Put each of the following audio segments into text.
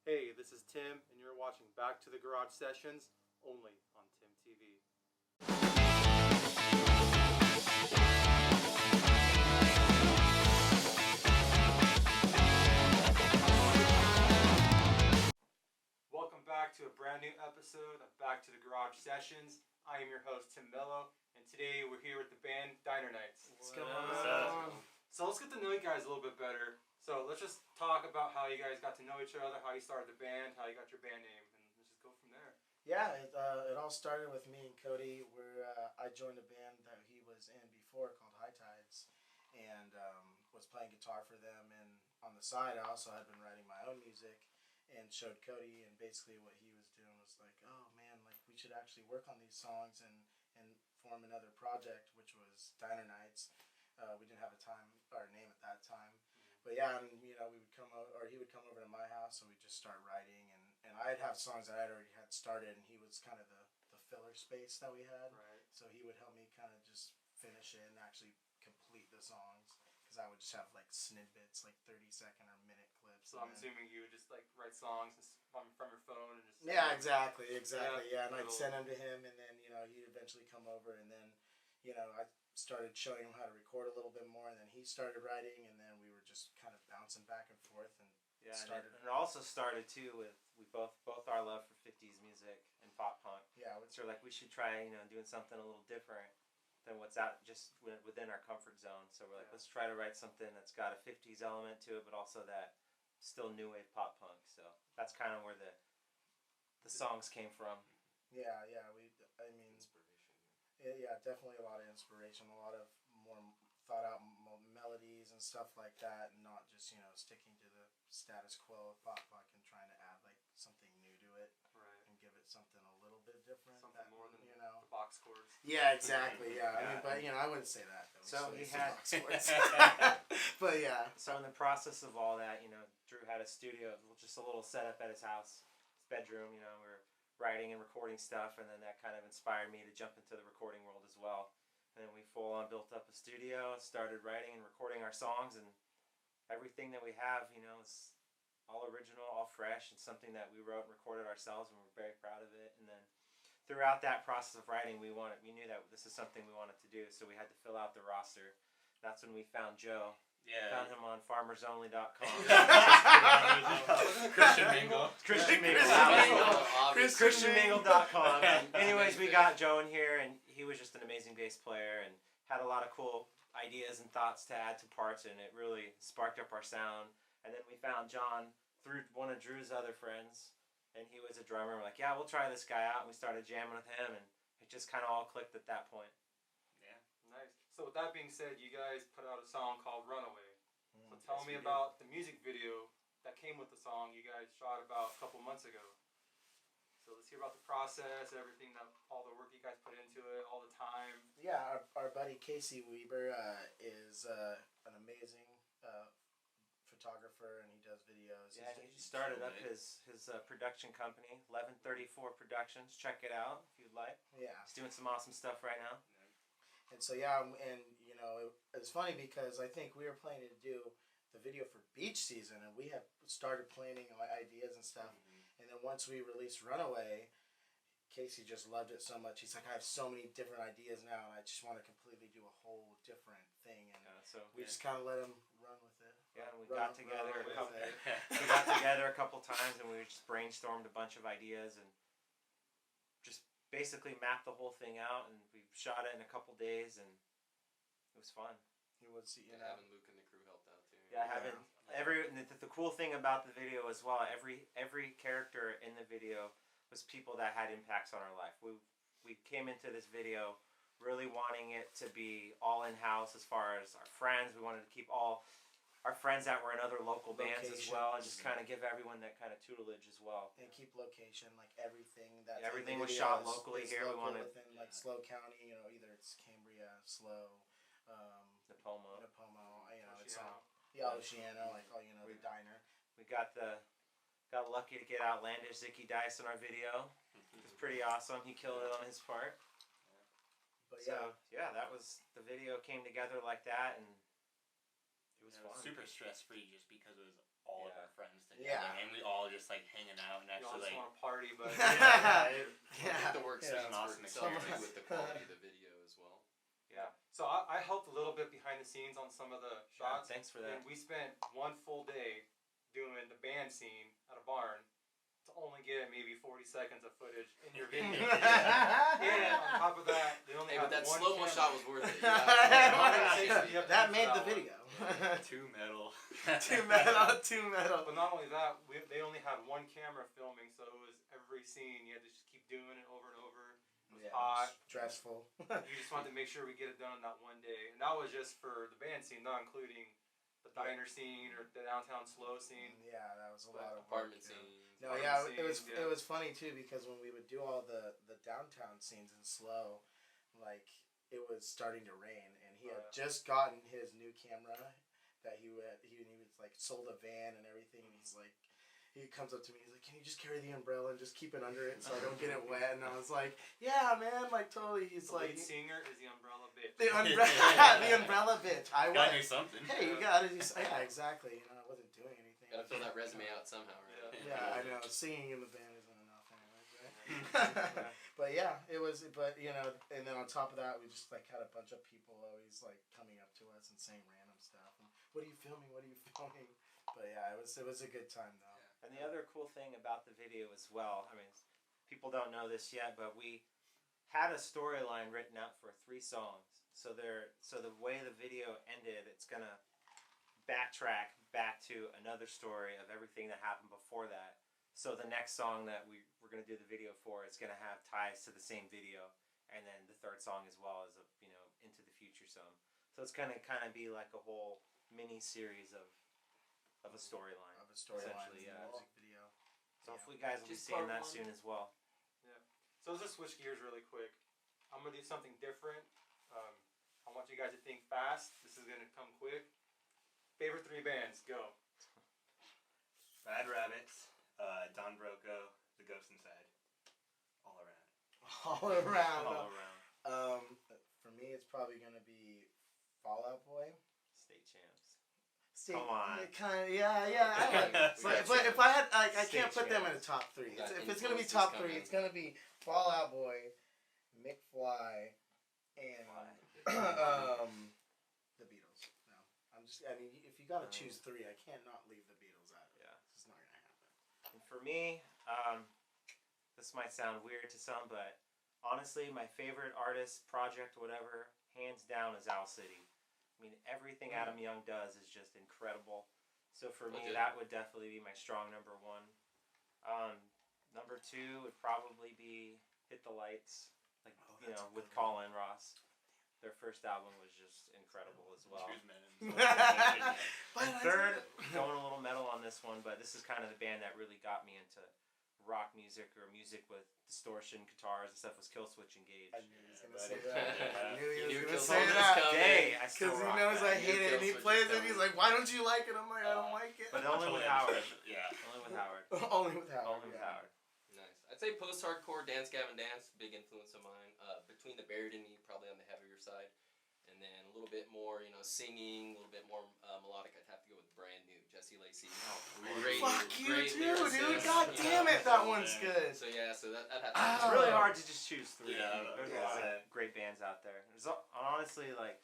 Hey, this is Tim, and you're watching Back to the Garage Sessions, only on TimTv. Welcome back to a brand new episode of Back to the Garage Sessions. I am your host, Tim Mello, and today we're here with the band DINER. What's going on? So let's get to know you guys a little bit better. So let's just talk about how you guys got to know each other, how you started the band, how you got your band name, and let's just go from there. Yeah, it all started with me and Cody, where I joined a band that he was in before called High Tides, and was playing guitar for them. And on the side, I also had been writing my own music, and showed Cody. And basically, what he was doing was like, "Oh man, like we should actually work on these songs and form another project," which was Diner Nights. We didn't have a name at that time. But yeah, and we would come over, or he would come over to my house, and we'd just start writing. And I'd have songs that I'd already had started, and he was kind of the filler space that we had. Right. So he would help me kind of just finish it and actually complete the songs, because I would just have like snippets, like 30-second or minute clips. So I'm assuming you would just like write songs from your phone and just. Yeah, exactly. Yeah, and I'd Little- send them to him, and then he'd eventually come over, and then I started showing him how to record a little bit more, and then he started writing, and then we were just kind of bouncing back and forth, and started. And it also started too with both our love for 50s music and pop punk. Yeah, So we're like, we should try doing something a little different than what's out just within our comfort zone. So we're like, let's try to write something that's got a 50s element to it, but also that still new wave pop punk. So that's kind of where the songs came from. yeah. Yeah, definitely a lot of inspiration, a lot of more thought out melodies and stuff like that, and not just sticking to the status quo of pop punk and trying to add like something new to it, Right. and give it something a little bit different. Something more than the box chords. Yeah, exactly. Yeah, I mean, Yeah. but I wouldn't say that though. So he still had- box chords. But yeah. So in the process of all that, Drew had a studio, just a little setup at his house, his bedroom. We were writing and recording stuff, and then that kind of inspired me to jump into the recording world as well. And then we full on built up a studio, started writing and recording our songs, and everything that we have, is all original, all fresh, and something that we wrote and recorded ourselves, and we're very proud of it. And then throughout that process of writing, we knew that this is something we wanted to do, so we had to fill out the roster. That's when we found Joe. Yeah. Found him on farmersonly.com. Christian Mingle. ChristianMingle.com. Anyways, we got Joe in here, and he was just an amazing bass player and had a lot of cool ideas and thoughts to add to parts, and it really sparked up our sound. And then we found John through one of Drew's other friends, and he was a drummer. We're like, yeah, we'll try this guy out, and we started jamming with him, and it just kind of all clicked at that point. Nice. So with that being said, you guys put out a song called Runaway. So tell me about the music video that came with the song you guys shot about a couple months ago. So let's hear about the process, everything, all the work you guys put into it, all the time. Yeah, our buddy Casey Weber is an amazing photographer, and he does videos. Yeah, he started up his production company, 1134 Productions. Check it out if you'd like. Yeah. He's doing some awesome stuff right now. And so it's funny because I think we were planning to do the video for beach season, and we had started planning ideas and stuff. And then once we released Runaway, Casey just loved it so much. He's like, I have so many different ideas now, and I just want to completely do a whole different thing. And we just kind of let him run with it. Yeah, and we got together with it. we got together a couple times, and we just brainstormed a bunch of ideas and just basically mapped the whole thing out, and we shot it in a couple days, and it was fun. He would see, Having Luke and the crew helped out too. Yeah, the cool thing about the video as well, every character in the video was people that had impacts on our life. We came into this video really wanting it to be all in-house as far as our friends. We wanted to keep all our friends that were in other local bands as well, and just kind of give everyone that kind of tutelage as well. And keep location, like everything was shot locally here. We wanted within like SLO County, either it's Cambria, SLO, Napomo, it's Oceano, like the diner. We got lucky to get Outlandish Zicky Dice in our video. It was pretty awesome. He killed it on his part. But that was the video came together like that, and it was fun. Super stress free, just because it was all of our friends together, Yeah. and we all just just like hanging out and You all actually just like. want to party, but Yeah, Yeah. The work Yeah. speaks An for awesome itself experience. with the quality of the video as well. yeah. So I helped a little bit behind the scenes on some of the shots. Thanks for that. And we spent one full day doing the band scene at a barn to only get maybe 40 seconds of footage in your video. And on top of that, they only Hey, had but that one slow-mo camera. shot was worth it. Yeah. That made the video. Too metal. Too metal, too metal. But not only that, they only had one camera filming, so it was every scene you had to just keep doing it over and over. It was hot. Stressful. You just wanted to make sure we get it done in that one day, and that was just for the band scene, not including the diner scene or the downtown slow scene. Yeah, that was a lot of work. Apartment scenes. No, yeah, Apartment scenes, it was funny too because when we would do all the downtown scenes in slow, like it was starting to rain, and he had just gotten his new camera that he was like sold a van and everything, and he's like. He comes up to me, he's like, can you just carry the umbrella and just keep it under it so I don't get it wet? And I was like, yeah, man, like totally. He's The like, lead singer is the umbrella bitch. the umbrella bitch. I Gotta do was. something. Hey, you gotta do. Yeah, exactly. You know, I wasn't doing anything. Gotta fill that resume out somehow, right? Yeah, I know. Singing in the band isn't enough, anyways, right? But yeah, it was. But you know, and then on top of that, we just like had a bunch of people always like coming up to us and saying random stuff. And, what are you filming? What are you filming? But yeah, it was a good time though. And the other cool thing about the video as well, I mean, people don't know this yet, but we had a storyline written out for 3 songs. So the way the video ended, it's gonna backtrack back to another story of everything that happened before that. So the next song that we're gonna do the video for is gonna have ties to the same video, and then the third song as well as a into the future song. So it's gonna kind of be like a whole mini series of a storyline. Essentially, yeah. Music video. So hopefully you guys will be Just seeing part that one. soon as well. So let's just switch gears really quick. I'm gonna do something different. I want you guys to think fast. This is gonna come quick. Favorite 3 bands, go. Bad Rabbits, Don Broco, The Ghost Inside. All around. All around. All around. For me, it's probably gonna be Fall Out Boy. State champs. See, Come on. Yeah. But if I had, like, I can't put them in the top 3. Got If it's gonna be influences top coming. 3, it's gonna be Fall Out Boy, McFly, and the Beatles. No, I mean, if you gotta choose 3, I can't not leave the Beatles out. Yeah. It's just not gonna happen. And for me, this might sound weird to some, but honestly, my favorite artist, project, whatever, hands down is Owl City. I mean, everything Adam Young does is just incredible. So for me, Legit. that would definitely be my strong number 1. Number 2 would probably be Hit the Lights, like that's a with good one. Colin Ross. Their first album was just incredible as well. Choose men and And third, going a little metal on this one, but this is kind of the band that really got me into rock music or music with distortion guitars and stuff was Killswitch Engage. I knew he was gonna buddy. say that. I knew he You knew was gonna say Killswitch was that. coming. Day, I still Because he rock knows that. I hate it, and he Killswitch plays is it. He's coming. like, "Why don't you like it?" I'm like, "I don't like it." But only with Howard. Yeah. Only with Howard. Only with Howard. Only with yeah. Howard. Nice. I'd say post-hardcore, Dance Gavin Dance, big influence of mine. Between the Buried in Me, probably on the heavier side. And then a little bit more, singing, a little bit more melodic. I'd have to go with Brand New, Jesse Lacey. Great, Fuck you great too, dude. lyricist, God damn it, that one's good. So yeah, so that'd have to It's Oh. really hard to just choose 3. Yeah, There's yeah. a lot of great bands out there. Honestly, like,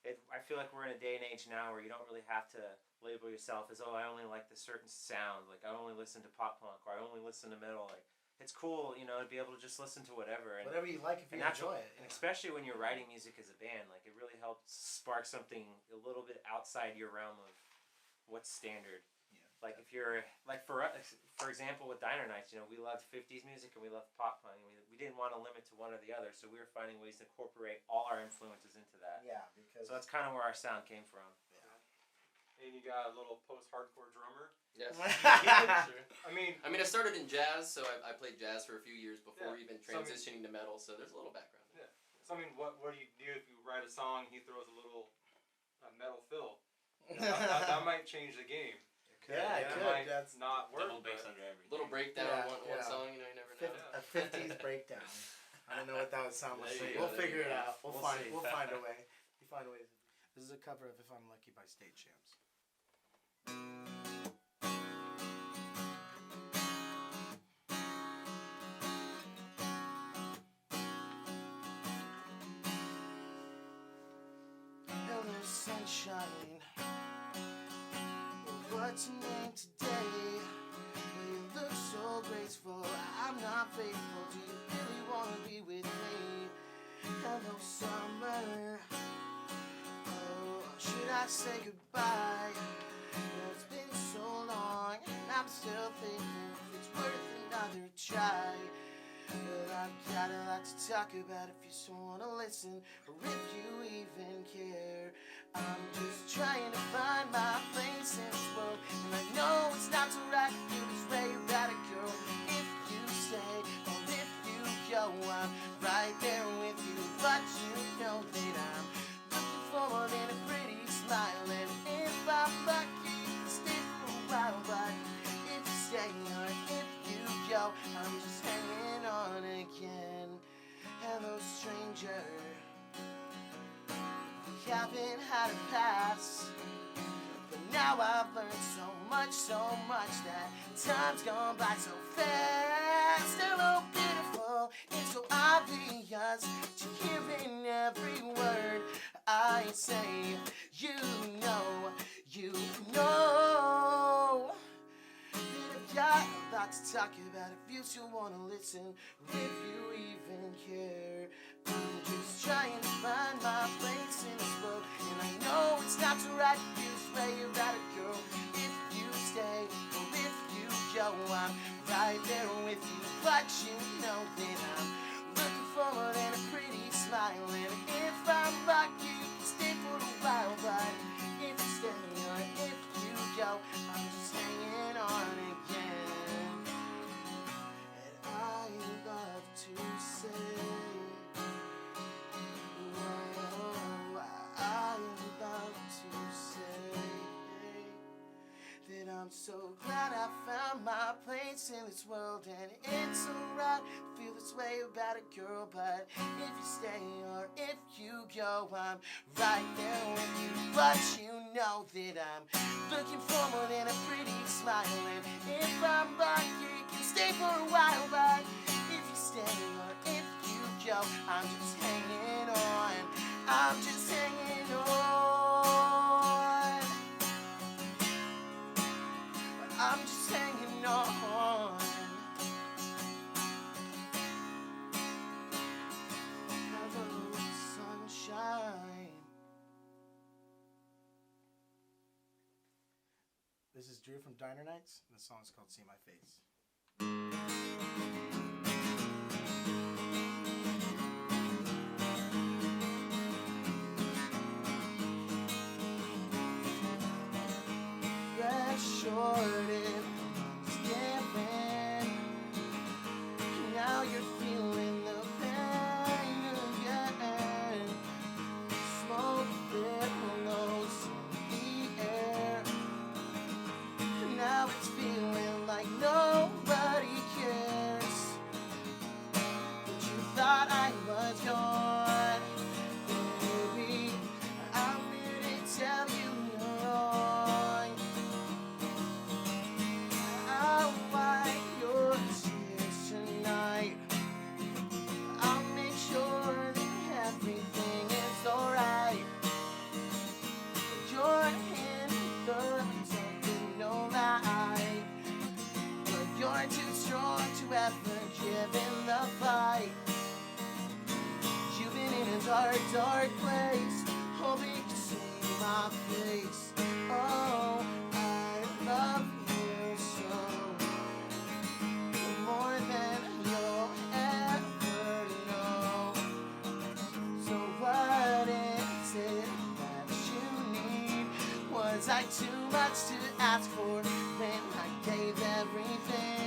I feel like we're in a day and age now where you don't really have to label yourself as, I only like this certain sound. Like, I only listen to pop punk or I only listen to metal. Like, it's cool, to be able to just listen to whatever. And, Whatever you like, if you and that's enjoy what- it. And especially when you're writing music as a band, like, it really helps spark something a little bit outside your realm of what's standard. Yeah, Like if you're like for us, for example, with Diner Nights, we loved 50s music and we loved pop punk. We didn't want to limit to one or the other, so we were finding ways to incorporate all our influences into that. Yeah, because So that's kind of where our sound came from. And you got a little post-hardcore drummer. Yes. Sure. I mean, I started in jazz, so I played jazz for a few years before Yeah. even So, I mean- transitioning to metal, so there's a little background. so what do you do if you write a song? He throws a little metal fill. That might change the game. yeah, it That could. might That's not work. Double bass but- under everything. Little breakdown, Yeah, one yeah. song, you never know. a 50s breakdown. I don't know what that would sound like. There you We'll go, there figure you it go. out. We'll We'll find see. we'll find a way. We find ways. This is a cover of "If I'm Lucky" by State Champs. sunshine. What's your name today? You look so graceful. I'm not faithful. Do you really wanna be with me? Hello, summer. Oh, should I say goodbye? It's been so long, and I'm still thinking if it's worth another try. But I've got a lot to talk about if you still wanna listen, or if you even care. I'm just trying to find my place in this world, and I know it's not so right to feel this way about a girl. If you stay or if you go, I'm right there with you, but you know that I'm looking for more than a pretty smile. And if I'm lucky, stay for a while, but if you stay or if you go, I'm just hanging on again. Hello, stranger. We haven't had a past, but now I've learned so much that time's gone by so fast. Hello, beautiful, it's so obvious to hear in every word I say. You know that I've got a lot to talk about if you still wanna listen, or if you even care. I'm just trying to find my place in this world, and I know it's not so right to feel this way about a girl. If you stay or if you go, I'm right there with you, but you know that I'm looking for more than a pretty smile. And if I'm lucky, you can stay for a while, but if you stay or if you go, I'm just hanging on again. And I love to say, I'm so glad I found my place in this world, and it's alright to feel this way about a girl, but if you stay or if you go, I'm right there with you, but you know that I'm looking for more than a pretty smile. And if I'm lucky, you can stay for a while, but if you stay or if you go, I'm just hanging on. I'm just hanging on. I'm just hanging on. Hello, sunshine. This is Drew from Diner Nights, and the song's called See My Face. Shorted, skipping. Now you're feeling the pain again. Smoke billows in the air. Now it's feeling like nobody cares. But you thought I was gone, baby. I'm here to tell you you're wrong. You're too strong to ever give in the fight. You've been in a dark, dark place, hoping you can see my face. Oh, I love you so, more than you'll ever know. So what is it that you need? Was I too much to ask for when I gave everything?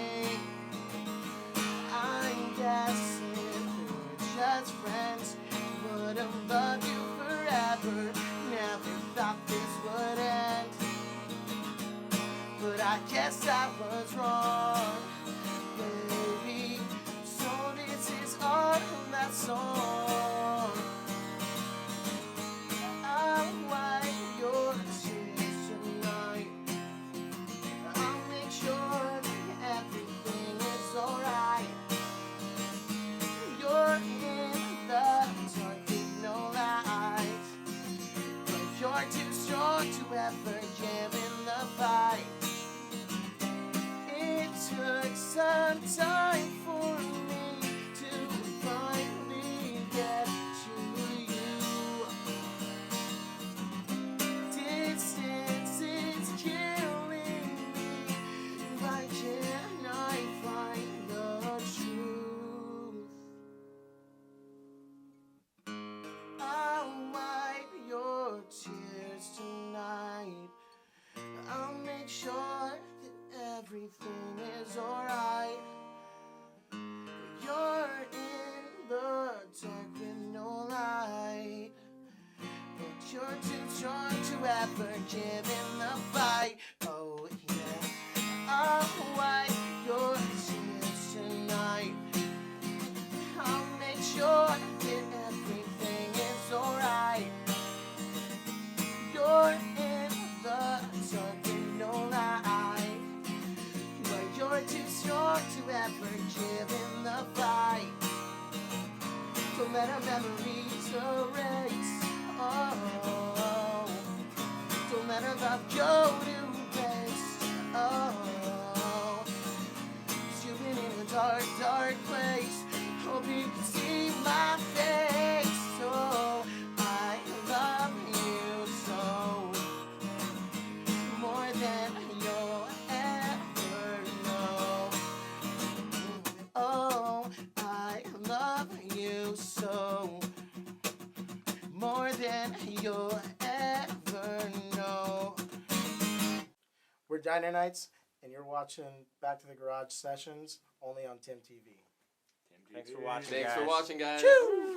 I guess if we're just friends, wouldn't love you forever. Never thought this would end, but I guess I was wrong, baby. So this is all that song. I'll wipe your tears tonight. I'll make sure that everything is alright. You're in the dark with no light, but you're too one time for me to finally get to you. Distance is killing me. Why can't I find the truth? I'll wipe your tears tonight. I'll make sure that everything is alright. You're in the dark with no light, but you're too strong to ever give in the fight. Oh yeah, I'll wipe your tears tonight. I'll make sure that everything is alright. You're in the dark with no light, but you're too strong to ever give in the fight. Don't let our memories erase. Oh, don't let our love go to waste. Oh, 'cause you've been in a dark, dark place. Hope you can see my face. Oh, I love you so, more than you'll ever know. Oh, I love you so, more than you'll ever know. We're Diner Nights, and you're watching Back to the Garage Sessions only on TimTv. Thanks for watching, Thanks guys. for watching, guys. Choo!